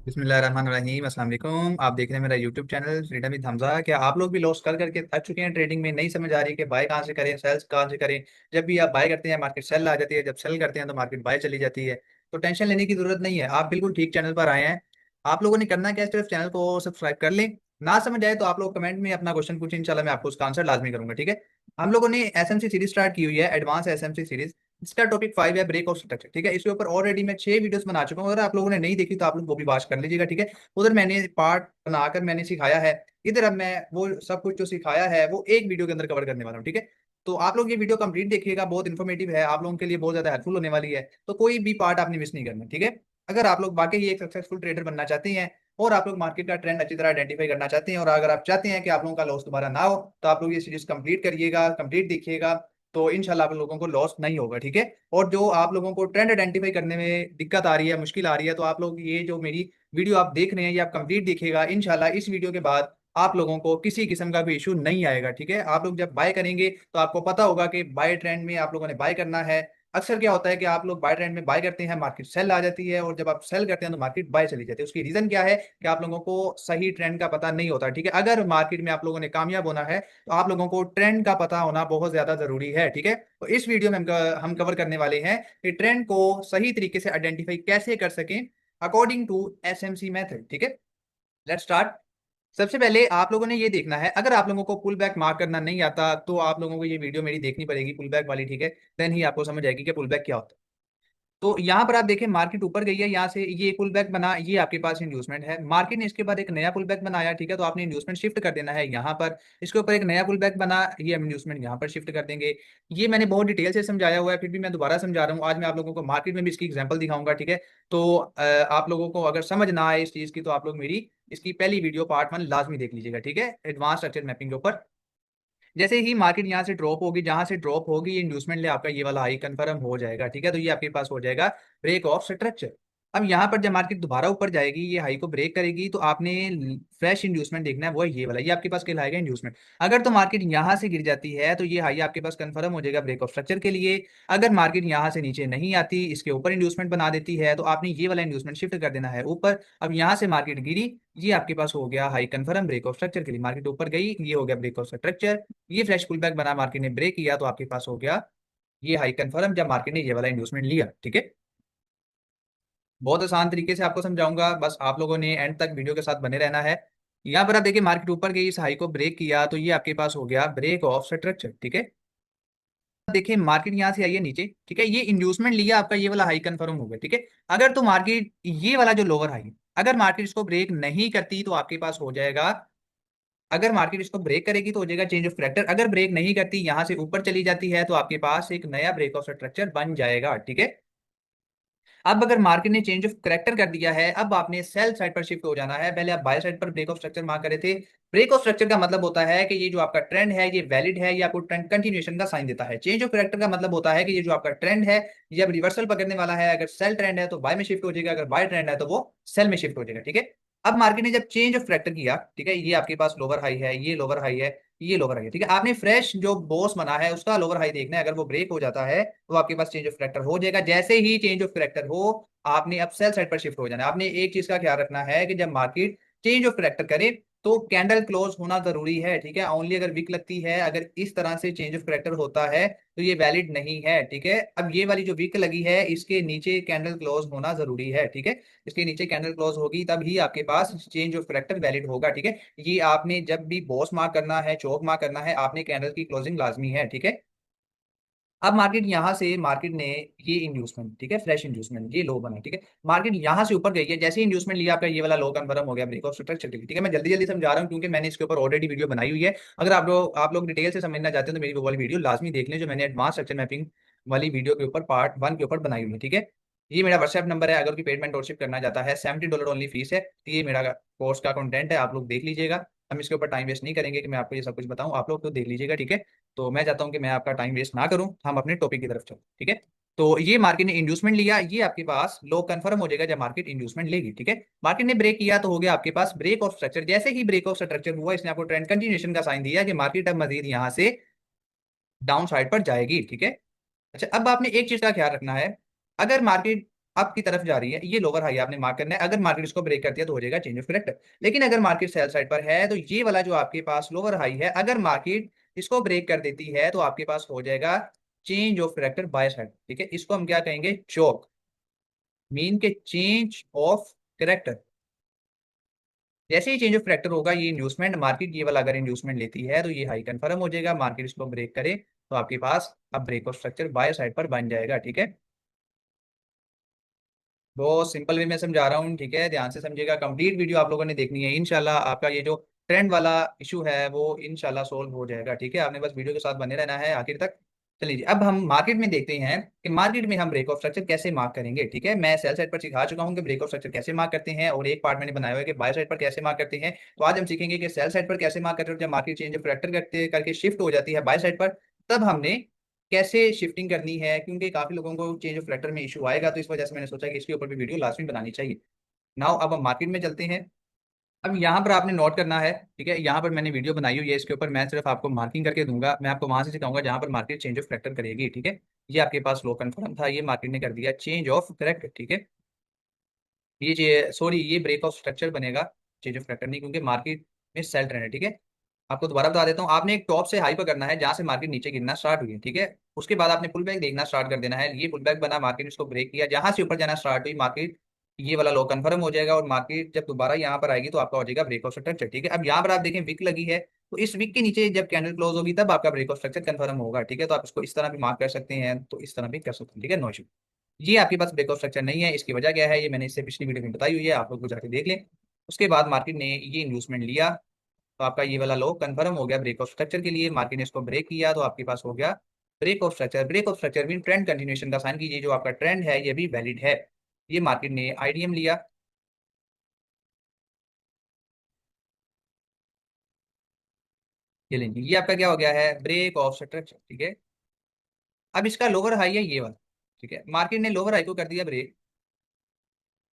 बिस्मिल्लाहिर्रहमानिर्रहीम अस्सलाम वालेकुम। आप देख रहे हैं मेरा YouTube channel freedom with Hamza. क्या आप लोग भी लॉस कर करके थक चुके हैं? ट्रेडिंग में नहीं समझ आ रही कि बाय कहाँ से करें, सेल्स कहाँ से करें। जब भी आप बाय करते हैं मार्केट सेल आ जाती है, जब सेल करते हैं तो मार्केट बाय चली जाती है। तो टेंशन लेने की जरूरत नहीं है, आप बिल्कुल ठीक चैनल पर आए हैं। आप लोगों ने करना क्या है, सिर्फ चैनल को सब्सक्राइब कर लें। ना समझ आए तो आप लोग कमेंट में अपना क्वेश्चन पूछें, इंशाल्लाह मैं आपको उसका आंसर लाजमी करूंगा, ठीक है। हम लोगों ने एसएमसी सीरीज स्टार्ट की हुई है, एडवांस एसएमसी सीरीज। इसका टॉपिक 5 है, ब्रेक ऑफ स्ट्रक्चर, ठीक है। इसके ऊपर ऑलरेडी मैं 6 वीडियोस बना चुका हूँ, अगर आप लोगों ने नहीं देखी तो आप लोग वो भी वॉच कर लीजिएगा, ठीक है। उधर मैंने पार्ट बनाकर मैंने सिखाया है। इधर अब मैं वो सब कुछ जो सिखाया है वो एक वीडियो के अंदर कवर करने वाला हूँ, ठीक है। तो आप लोग ये वीडियो कंप्लीट देखिएगा, बहुत इन्फॉर्मेटिव है, आप लोगों के लिए बहुत ज्यादा हेल्पफुल होने वाली है। तो कोई भी पार्ट आपने मिस नहीं करना, ठीक है। अगर आप लोग वाकई एक सक्सेसफुल ट्रेडर बनना चाहते हैं और आप लोग मार्केट का ट्रेंड अच्छी तरह आइडेंटिफाई करना चाहते हैं, और अगर आप चाहते हैं कि आप लोगों का लॉस दोबारा ना हो, तो आप लोग ये सीरीज कंप्लीट करिएगा, कंप्लीट देखिएगा। तो इंशाल्लाह आप लोगों को लॉस नहीं होगा, ठीक है। और जो आप लोगों को ट्रेंड आइडेंटिफाई करने में दिक्कत आ रही है, मुश्किल आ रही है, तो आप लोग ये जो मेरी वीडियो आप देख रहे हैं ये आप कंप्लीट देखिएगा। इंशाल्लाह इस वीडियो के बाद आप लोगों को किसी किस्म का भी इशू नहीं आएगा, ठीक है। आप लोग जब बाय करेंगे तो आपको पता होगा कि बाय ट्रेंड में आप लोगों ने बाय करना है। अक्सर क्या होता है कि आप लोग बाय ट्रेंड में बाय करते हैं, मार्केट सेल आ जाती है, और जब आप सेल करते हैं तो मार्केट बाय चली जाती है। उसकी रीजन क्या है कि आप लोगों को सही ट्रेंड का पता नहीं होता, ठीक है। अगर मार्केट में आप लोगों ने कामयाब होना है तो आप लोगों को ट्रेंड का पता होना बहुत ज्यादा जरूरी है, ठीक है। तो इस वीडियो में हम कवर करने वाले हैं कि ट्रेंड को सही तरीके से आइडेंटिफाई कैसे कर सकें अकॉर्डिंग टू एसएमसी मेथड, ठीक है। Let's start. सबसे पहले आप लोगों ने ये देखना है, अगर आप लोगों को पुल बैक मार्क करना नहीं आता तो आप लोगों को ये वीडियो मेरी देखनी पड़ेगी पुल बैक वाली, ठीक है। देन ही आपको समझ आएगी कि पुल बैक क्या होता है। तो यहाँ पर आप देखें मार्केट ऊपर गई है, यहाँ से ये पुल बैक बना, ये आपके पास इंड्यूसमेंट है। मार्केट ने इसके बाद एक नया पुल बैक बनाया, ठीक है, तो आपने इंड्यूसमेंट शिफ्ट कर देना है यहाँ पर। इसके ऊपर एक नया पुल बैक बना, ये हम इंड्यूसमेंट यहाँ पर शिफ्ट कर देंगे। ये मैंने बहुत डिटेल से समझाया हुआ है, फिर भी मैं दोबारा समझा रहा हूँ। आज मैं आप लोगों को मार्केट में भी इसकी एग्जाम्पल दिखाऊंगा, ठीक है। तो आप लोगों को अगर समझ ना आए इस चीज़ की तो आप लोग मेरी इसकी पहली वीडियो पार्ट 1 लाजमी देख लीजिएगा, ठीक है, एडवांस स्ट्रक्चर मैपिंग के ऊपर। जैसे ही मार्केट यहाँ से ड्रॉप होगी, जहां से ड्रॉप होगी ये इंड्यूसमेंट ले आपका ये वाला हाई कंफर्म हो जाएगा, ठीक है। तो ये आपके पास हो जाएगा ब्रेक ऑफ स्ट्रक्चर। अब यहाँ पर जब मार्केट दोबारा ऊपर जाएगी, ये हाई को ब्रेक करेगी, तो आपने फ्रेश इंड्यूसमेंट देखना है, वो है ये वाला, ये आपके पास कहलाएगा इंड्यूसमेंट। अगर तो मार्केट यहाँ से गिर जाती है तो ये हाई आपके पास कंफर्म हो जाएगा ब्रेक ऑफ स्ट्रक्चर के लिए। अगर मार्केट यहाँ से नीचे नहीं आती, इसके ऊपर इंड्यूसमेंट बना देती है, तो आपने ये वाला इंड्यूसमेंट शिफ्ट कर देना है ऊपर। अब यहाँ से मार्केट गिरी, ये आपके पास हो गया high confirm break of structure के लिए। मार्केट ऊपर गई, ये हो गया ब्रेक ऑफ स्ट्रक्चर। ये फ्रेश पुल बैक बना, मार्केट ने ब्रेक किया, तो आपके पास हो गया ये हाई कंफर्म जब मार्केट ने ये वाला इन्वेस्टमेंट लिया, ठीक है। बहुत आसान तरीके से आपको समझाऊंगा, बस आप लोगों ने एंड तक वीडियो के साथ बने रहना है। यहाँ पर आप देखिए मार्केट ऊपर गई, इस हाई को ब्रेक किया, तो ये आपके पास हो गया ब्रेक ऑफ स्ट्रक्चर, ठीक है। देखिए मार्केट यहाँ से आई है नीचे, ठीक है, ये इंड्यूसमेंट लिया आपका, ये वाला हाई कंफर्म हो गया, ठीक है। अगर तो मार्केट ये वाला जो लोअर हाई है, अगर मार्केट इसको ब्रेक नहीं करती तो आपके पास हो जाएगा, अगर मार्केट इसको ब्रेक करेगी तो हो जाएगा चेंज ऑफ करेक्टर। अगर ब्रेक नहीं करती, यहां से ऊपर चली जाती है, तो आपके पास एक नया ब्रेक ऑफ स्ट्रक्चर बन जाएगा, ठीक है। अब अगर मार्केट ने चेंज ऑफ करेक्टर कर दिया है, अब आपने सेल साइड पर शिफ्ट हो जाना है। पहले आप बाय साइड पर ब्रेक ऑफ स्ट्रक्चर मार्क करे थे। ब्रेक ऑफ स्ट्रक्चर का मतलब होता है कि ये जो आपका ट्रेंड है ये वैलिड है, ये आपको ट्रेंड कंटिन्यूएशन का साइन देता है। चेंज ऑफ करेक्टर का मतलब होता है कि ये जो आपका ट्रेंड है ये अब रिवर्सल पकड़ने वाला है। अगर सेल ट्रेंड है तो बाय में शिफ्ट हो जाएगा, अगर बाय ट्रेंड है तो वो सेल में शिफ्ट हो जाएगा, ठीक है। अब मार्केट ने जब चेंज ऑफ करेक्टर किया, ठीक है, ये आपके पास लोअर हाई है, ये लोअर हाई है, ये लोअर हाई है, ठीक है। आपने फ्रेश जो बॉस बना है उसका लोअर हाई देखना है, अगर वो ब्रेक हो जाता है तो आपके पास चेंज ऑफ करेक्टर हो जाएगा। जैसे ही चेंज ऑफ करेक्टर हो, आपने अब सेल साइड पर शिफ्ट हो जाना है। आपने एक चीज का ख्याल रखना है कि जब मार्केट चेंज ऑफ करेक्टर करे तो कैंडल क्लोज होना जरूरी है, ठीक है। ओनली अगर विक लगती है, अगर इस तरह से चेंज ऑफ करेक्टर होता है तो ये वैलिड नहीं है, ठीक है। अब ये वाली जो विक लगी है इसके नीचे कैंडल क्लोज होना जरूरी है, ठीक है। इसके नीचे कैंडल क्लोज होगी तब ही आपके पास चेंज ऑफ करेक्टर वैलिड होगा, ठीक है। ये आपने जब भी बॉस मार्क करना है, चौक मार्क करना है, आपने कैंडल की क्लोजिंग लाजमी है, ठीक है। अब मार्केट यहां से मार्केट ने ये इंड्यूसमेंट, ठीक है, फ्रेश इंड्यूसमेंट, ये लो बना, ठीक है। मार्केट यहां से ऊपर गई है, जैसे ही इंड्यूसमेंट लिया आपका ये वाला लो कन्फर्म हो गया ब्रेक ऑफ स्ट्रक्चर के लिए, ठीक है। मैं जल्दी जल्दी समझा रहा हूँ क्योंकि मैंने इसके ऊपर ऑलरेडी वीडियो बनाई हुई है। अगर आप लोग डिटेल से समझना चाहते हैं तो मेरी वो वाली वीडियो लाजमी देख लें जो मैंने एडवांस स्ट्रक्चर मैपिंग वाली वीडियो के ऊपर पार्ट 1 के ऊपर बनाई हुई है, ठीक है। ये मेरा व्हाट्सएप नंबर है, अगर कोई पेड मेंटोरशिप करना चाहता है, $70 ओनली फीस है। ये मेरा कोर्स का कंटेंट है, आप लोग देख लीजिएगा। हम इसके ऊपर टाइम वेस्ट नहीं करेंगे कि मैं आपको ये सब कुछ बताऊं, आप लोग तो देख लीजिएगा, ठीक है। तो मैं चाहता हूं कि मैं आपका टाइम वेस्ट ना करूं, हम अपने टॉपिक की तरफ चलो, ठीक है। तो ये मार्केट ने इंड्यूसमेंट लिया, ये आपके पास लो कंफर्म हो जाएगा जब मार्केट इंड्यूसमेंट लेगी, ठीक है। मार्केट ने ब्रेक किया तो हो गया आपके पास ब्रेक ऑफ स्ट्रक्चर। जैसे ही ब्रेक ऑफ स्ट्रक्चर हुआ, इसने आपको ट्रेंड कंटिन्यूएशन का साइन दिया कि मार्केट अब मजीद यहाँ से डाउन साइड पर जाएगी, ठीक है। अच्छा, अब आपने एक चीज का ख्याल रखना है, अगर मार्केट अप की तरफ जा रही है, ये लोअर हाई आपने मार्क करना है। अगर मार्केट इसको ब्रेक करती है तो हो जाएगा चेंज ऑफ करेक्टर। लेकिन अगर मार्केट सेल साइड पर है तो ये वाला जो आपके पास लोअर हाई है, अगर मार्केट इसको ब्रेक कर देती है तो आपके पास हो जाएगा change of character by side. ठीक है, इसको हम क्या कहेंगे, चौक, मीन के चेंज ऑफ करेक्टर। जैसे ही चेंज ऑफ करेक्टर होगा, ये इंड्यूसमेंट मार्केट ये वाला अगर इंड्यूसमेंट लेती है तो ये हाई कंफर्म हो जाएगा, मार्केट इसको ब्रेक करे तो आपके पास अब break of structure buy side पर बन जाएगा। ठीक है, बहुत सिंपल वे में समझा रहा हूँ। ठीक है, ध्यान से समझिएगा, कंप्लीट वीडियो आप लोगों ने देखनी है। इंशाल्लाह आपका ये जो ट्रेंड वाला इशू है वो इंशाल्लाह सोल्व हो जाएगा। ठीक है, आपने बस वीडियो के साथ बने रहना है आखिर तक। चलिए जी, अब हम मार्केट में देखते हैं कि मार्केट में हम ब्रेक ऑफ स्ट्रक्चर कैसे मार्क करेंगे। ठीक है, मैं सेल साइड पर सिखा चुका हूँ कि ब्रेक ऑफ स्ट्रक्चर कैसे मार्क करते हैं, और एक पार्ट मैंने बनाया हुआ है कि बाय साइड पर कैसे मार्क करते हैं। तो आज हम सीखेंगे कि सेल साइड पर कैसे मार्क करते हैं, जब मार्केट चेंज ऑफ करेक्टर करते करके शिफ्ट हो जाती है बाय साइड पर, तब हमने कैसे शिफ्टिंग करनी है, क्योंकि काफी लोगों को चेंज ऑफ करेक्टर में इशू आएगा, तो इस वजह से मैंने सोचा कि इसके ऊपर भी वीडियो लास्ट में बनानी चाहिए। नाउ अब हम मार्केट में चलते हैं। अब यहाँ पर आपने नोट करना है। ठीक है, यहाँ पर मैंने वीडियो बनाई हुई है, इसके ऊपर मैं सिर्फ आपको मार्किंग करके दूंगा, मैं आपको वहां से सिखाऊंगा जहाँ पर मार्केट चेंज ऑफ करेक्टर करेगी। ठीक है, ये आपके पास लो कन्फर्म था, ये मार्केट ने कर दिया चेंज ऑफ करेक्ट। ठीक है, ये सॉरी, ये ब्रेक ऑफ स्ट्रक्चर बनेगा, चेंज ऑफ करेक्टर नहीं, क्योंकि मार्केट में सेल ट्रेंड है। ठीक है, आपको दोबारा बता देता हूँ, आपने एक टॉप से हाई पर करना है जहां से मार्केट नीचे गिरना स्टार्ट हुई है। ठीक है, उसके बाद आपने पुल बैक देखना स्टार्ट कर देना है। ये पुल बैक बना, मार्केट इसको ब्रेक किया, जहां से ऊपर जाना स्टार्ट हुई मार्केट, ये वाला लो कन्फर्म हो जाएगा, और मार्केट जब दोबारा यहाँ पर आएगी तो आपका हो जाएगा ब्रेक ऑफ स्ट्रक्चर। ठीक है, अब यहाँ पर आप देखें विक लगी है, तो इस विक के नीचे जब कैंडल क्लोज होगी तब आपका ब्रेक ऑफ स्ट्रक्चर कन्फर्म होगा। ठीक है, तो आप इसको इस तरह भी मार्क कर सकते हैं, तो इस तरह भी कर सकते हैं। ठीक है, नो इशू। ये आपके पास ब्रेक ऑफ स्ट्रक्चर नहीं है, इसकी वजह क्या है ये मैंने इससे पिछली वीडियो में बताई हुई है, आप लोग को जाके देख लें। उसके बाद मार्केट ने ये इंड्यूसमेंट लिया, तो आपका ये वाला लो कंफर्म हो गया ब्रेक ऑफ स्ट्रक्चर के लिए, मार्केट ने इसको ब्रेक किया तो आपके पास हो गया break of structure. Break of structure भी ट्रेंड कंटिन्यूएशन का साइन कीजिए, जो आपका ट्रेंड है ये भी वैलिड है। ये मार्केट ने आईडीएम लिया, ये लेंगे, ये आपका क्या हो गया है, ब्रेक ऑफ स्ट्रक्चर। ठीक है, अब इसका लोअर हाई है ये वाला। ठीक है, मार्केट ने लोअर हाई को कर दिया ब्रेक।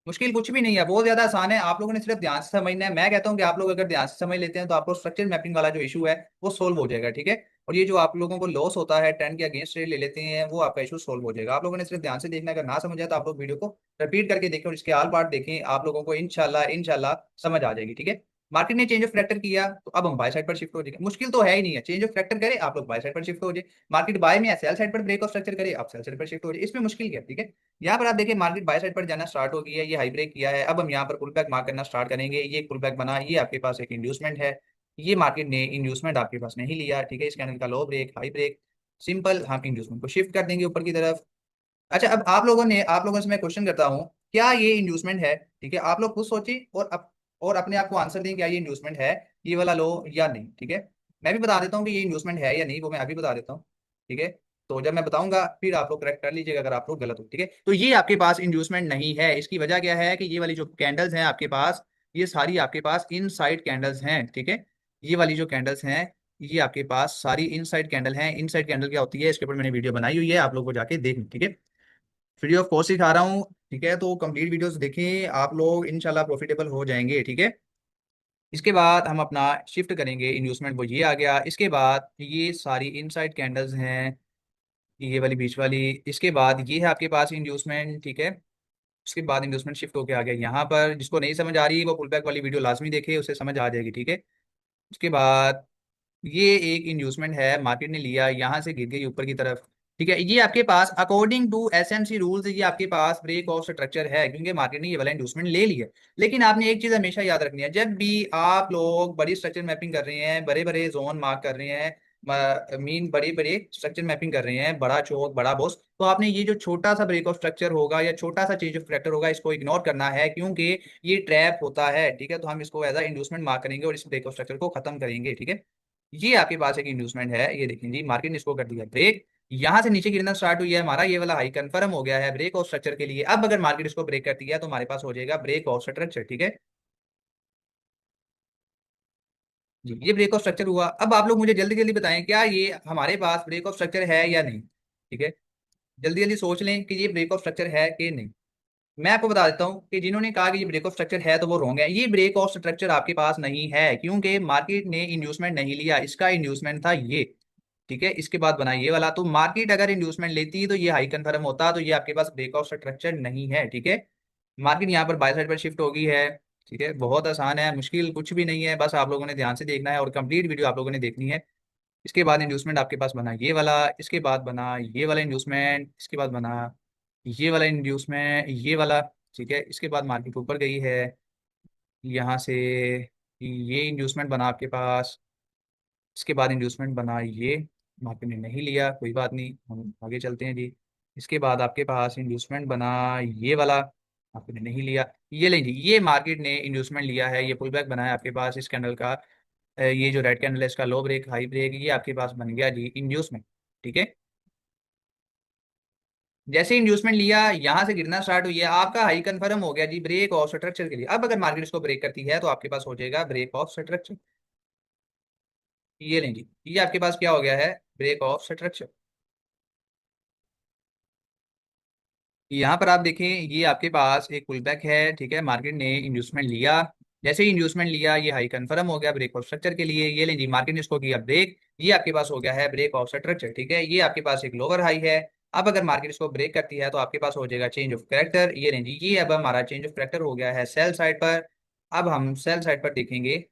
मुश्किल कुछ भी नहीं है, बहुत ज्यादा आसान है, आप लोगों ने सिर्फ ध्यान से समझना है। मैं कहता हूँ कि आप लोग अगर ध्यान से समझ लेते हैं तो आपको स्ट्रक्चर मैपिंग वाला जो इशू है वो सोल्व हो जाएगा। ठीक है, और ये जो आप लोगों को लॉस होता है ट्रेंड के अगेंस्ट ट्रेड ले लेते हैं, वो आपका इशू सोल्व हो जाएगा। आप लोगों ने सिर्फ ध्यान से देखना, अगर ना समझ आए तो आप लोग वीडियो को रिपीट करके देखें और इसके आल पार्ट देखें, आप लोगों को इंशाल्लाह इंशाल्लाह समझ आ जाएगी। ठीक है, मार्केट ने चेंज ऑफ फैक्टर किया तो अब हम बाय साइड पर शिफ्ट हो जाएंगे, मुश्किल तो है ही नहीं है, चेंज ऑफ फैक्टर करे आप लोग बाय साइड पर शिफ्ट हो जाए। मार्केट बाय में सेल साइड पर ब्रेक ऑफ स्ट्रक्चर करे, आप सेल साइड पर शिफ्ट हो जाए, इसमें मुश्किल क्या है। ठीक है, यहाँ पर आप देखिए मार्केट बाय साइड पर जाना स्टार्ट हो गई है, ये हाई ब्रेक किया है, अब हम यहाँ पर पुल बैक मार्क करना स्टार्ट करेंगे। ये पुल बैक बना, ये आपके पास एक इंड्यूसमेंट है, ये मार्केट ने इंड्यूसमेंट आपके पास नहीं लिया। ठीक है, इस कैंडल का लो ब्रेक हाई ब्रेक, सिंपल हम इंड्यूसमेंट को शिफ्ट कर देंगे ऊपर की तरफ। अच्छा, अब आप लोगों से मैं क्वेश्चन करता हूँ, क्या ये इंड्यूसमेंट है। ठीक है, आप लोग खुद सोचिए और अपने आप को आंसर दें, क्या ये इंड्यूसमेंट है ये वाला लो या नहीं। ठीक है, मैं भी बता देता हूँ कि ये इंड्यूसमेंट है या नहीं, वो मैं अभी बता देता हूँ। ठीक है, तो जब मैं बताऊंगा फिर आप लोग करेक्ट कर लीजिएगा अगर आप लोग गलत हो। ठीक है, तो ये आपके पास इंड्यूसमेंट नहीं है, इसकी वजह क्या है कि ये वाली जो कैंडल्स हैं आपके पास, ये सारी आपके पास इनसाइड कैंडल्स हैं। ठीक है, ये वाली जो कैंडल्स हैं ये आपके पास सारी इनसाइड कैंडल हैं। इनसाइड कैंडल क्या होती है, इसके ऊपर मैंने वीडियो बनाई हुई है, आप लोग को जाके देखें। ठीक है, फ्री ऑफ कॉस्ट सिखा रहा हूँ। ठीक है, तो कंप्लीट वीडियोस देखें, आप लोग इंशाल्लाह प्रॉफिटेबल हो जाएंगे। ठीक है, इसके बाद हम अपना शिफ्ट करेंगे इन्वेस्टमेंट, वो ये आ गया। इसके बाद ये सारी इनसाइड कैंडल्स हैं, ये वाली बीच वाली, इसके बाद ये है आपके पास इंड्यूसमेंट। ठीक है, उसके बाद इंड्यूसमेंट शिफ्ट होके आ गया यहाँ पर, जिसको नहीं समझ आ रही वो पुल बैक वाली वीडियो लाजमी देखे, उसे समझ आ जाएगी। ठीक है, उसके बाद ये एक इंड्यूसमेंट है, मार्केट ने लिया, यहाँ से गिर गई ऊपर की तरफ। ठीक है, ये आपके पास अकॉर्डिंग टू एसएमसी रूल्स ये आपके पास ब्रेक ऑफ स्ट्रक्चर है, क्योंकि मार्केट ने ये वाला इंड्यूसमेंट ले लिया। लेकिन आपने एक चीज हमेशा याद रखनी है, जब भी आप लोग बड़ी स्ट्रक्चर मैपिंग कर रहे हैं, बड़े बड़े जोन मार्क कर रहे हैं, मीन बड़े बड़े स्ट्रक्चर मैपिंग कर रहे हैं, बड़ा चौक बड़ा बॉस, तो आपने ये जो छोटा सा ब्रेक ऑफ स्ट्रक्चर होगा या छोटा सा चेंज ऑफ फैक्टर होगा इसको इग्नोर करना है, क्योंकि ये ट्रैप होता है। ठीक है, तो हम इसको एज अ इंड्यूसमेंट मार्क करेंगे और इस ब्रेक ऑफ स्ट्रक्चर को खत्म करेंगे। ठीक है, ये आपके पास एक इंड्यूसमेंट है, ये देखें जी, मार्केट ने इसको कर दिया ब्रेक, यहां से नीचे गिरना स्टार्ट हुई है, हमारा ये वाला हाई कंफर्म हो गया है ब्रेक ऑफ स्ट्रक्चर के लिए। अब अगर मार्केट इसको ब्रेक करती है तो हमारे पास हो जाएगा ब्रेक ऑफ स्ट्रक्चर। ठीक है जी, ये ब्रेक ऑफ स्ट्रक्चर हुआ। अब आप लोग मुझे जल्दी जल्दी बताएं, क्या ये हमारे पास ब्रेक ऑफ स्ट्रक्चर है या नहीं। ठीक है, जल्दी जल्दी सोच लें कि ये ब्रेक ऑफ स्ट्रक्चर है कि नहीं। मैं आपको बता देता हूँ कि जिन्होंने कहा कि ये ब्रेक ऑफ स्ट्रक्चर है तो वो रॉन्ग है, ये ब्रेक ऑफ स्ट्रक्चर आपके पास नहीं है, क्योंकि मार्केट ने इंड्यूसमेंट नहीं लिया, इसका इंड्यूसमेंट था ये। ठीक है। इसके बाद बना ये वाला। तो मार्केट अगर इंड्यूसमेंट लेती है तो ये हाई कन्फर्म होता, तो ये आपके पास ब्रेकआउट स्ट्रक्चर नहीं है, ठीक है। मार्केट यहाँ पर बाय साइड पर शिफ्ट हो गई है, ठीक है। बहुत आसान है, मुश्किल कुछ भी नहीं है, बस आप लोगों ने ध्यान से देखना है और कंप्लीट वीडियो आप लोगों ने देखनी है। इसके बाद इंड्यूसमेंट आपके पास बना ये वाला, इसके बाद बना ये वाला इंड्यूसमेंट, इसके बाद बना ये वाला इंड्यूसमेंट, ये वाला, ठीक है। इसके बाद मार्केट ऊपर गई है यहाँ से, ये इंड्यूसमेंट बना आपके पास। इसके बाद इंड्यूसमेंट बना ये, मार्केट ने नहीं लिया, कोई बात नहीं, हम आगे चलते हैं जी। इसके बाद आपके पास इंड्यूसमेंट बना ये वाला, मार्केट ने नहीं लिया। ये लें जी, ये मार्केट ने इंड्यूसमेंट लिया है, ये पुल बैक बना है आपके पास इस कैंडल का। ये जो रेड कैंडल है इसका लो ब्रेक हाई ब्रेक, ये आपके पास बन गया जी इंड्यूसमेंट, ठीक है। जैसे इंड्यूसमेंट लिया यहाँ से गिरना स्टार्ट हुई है, आपका हाई कंफर्म हो गया जी ब्रेक ऑफ स्ट्रक्चर के लिए। अब अगर मार्केट इसको ब्रेक करती है तो आपके पास हो जाएगा ब्रेक ऑफ स्ट्रक्चर। ये लें जी, ये आपके पास क्या हो गया है, ब्रेक ऑफ स्ट्रक्चर। यहाँ पर आप देखें, ये आपके पास एक पुल बैक है, ठीक है। मार्केट ने इंड्यूसमेंट लिया, जैसे ही इंड्यूसमेंट लिया ये हाई कंफर्म हो गया ब्रेक ऑफ स्ट्रक्चर के लिए। ये लें जी, मार्केट ने इसको किया ब्रेक, ये आपके पास हो गया है ब्रेक ऑफ स्ट्रक्चर, ठीक है। ये आपके पास एक लोअर हाई है। अब अगर मार्केट इसको ब्रेक करती है तो आपके पास हो जाएगा चेंज ऑफ कैरेक्टर। ये लें जी, ये अब हमारा चेंज ऑफ कैरेक्टर हो गया है सेल साइड पर। अब हम सेल साइड पर देखेंगे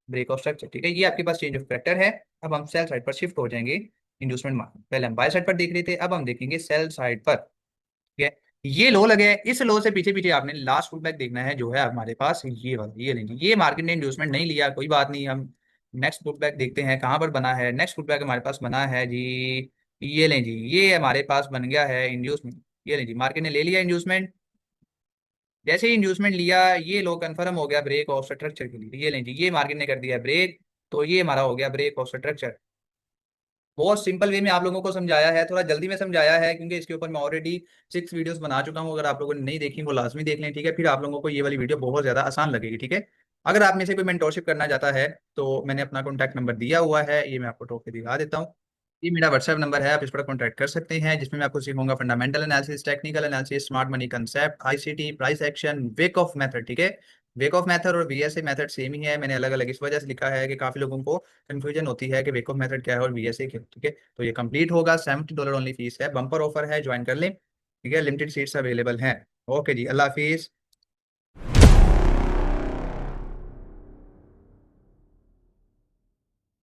ब्रेक ऑफ स्ट्रक्चर, ठीक है। ये आपके पास चेंज ऑफ कैरेक्टर है। अब हम सेल साइड पर शिफ्ट हो जाएंगे इंड्यूसमेंट मार्केट। पहले हम बाय साइड पर देख रहे थे, अब हम देखेंगे सेल साइड पर, ठीक है। ये लो लगे हैं, इस लो से पीछे पीछे आपने लास्ट पुल बैक देखना है जो है हमारे पास ये वाला। ये लेंगे, ये मार्केट ने इंड्यूसमेंट नहीं लिया, कोई बात नहीं, हम नेक्स्ट पुल बैक देखते हैं कहाँ पर बना है। नेक्स्ट पुल बैक हमारे पास बना है जी, ये लें जी, ये हमारे पास बन गया है इंड्यूसमेंट। ये लें जी, मार्केट ने ले लिया इंड्यूसमेंट। जैसे ही इंड्यूसमेंट लिया ये लो कंफर्म हो गया ब्रेक ऑफ स्ट्रक्चर के लिए। ये लें जी, ये मार्केट ने कर दिया ब्रेक, तो ये हमारा हो गया ब्रेक ऑफ स्ट्रक्चर। बहुत सिंपल वे में आप लोगों को समझाया है, थोड़ा जल्दी में समझाया है क्योंकि इसके ऊपर मैं ऑलरेडी 6 वीडियोस बना चुका हूँ। अगर आप लोगों ने नहीं देखी वो लाजमी देख लें, ठीक है। फिर आप लोगों को ये वाली वीडियो बहुत ज़्यादा आसान लगेगी, ठीक है। अगर आप में से कोई मेंटोरशिप करना चाहता है तो मैंने अपना कॉन्टैक्ट नंबर दिया हुआ है, ये मैं आपको टोक के दिखा देता हूँ। ये मेरा व्हाट्सएप नंबर है, आप इस पर कॉन्टैक्ट कर सकते हैं, जिसमें मैं आपको सिखाऊंगा fundamental analysis, technical analysis, smart money concept, ICT, price action, wake of method, ठीक है। वेक ऑफ मेथड और वीएसए मेथड सेम ही है, मैंने अलग अलग इस वजह से लिखा है कि काफी लोगों को कंफ्यूजन होती है कि वेक ऑफ मेथड क्या है और वीएसए क्या है, ठीक है। तो ये कंप्लीट होगा, $70 ओनली फीस है, बम्पर ऑफर है, ज्वाइन कर लें, ठीक है। लिमिटेड सीट्स अवेलेबल हैं। ओके जी, अल्लाह हाफिज।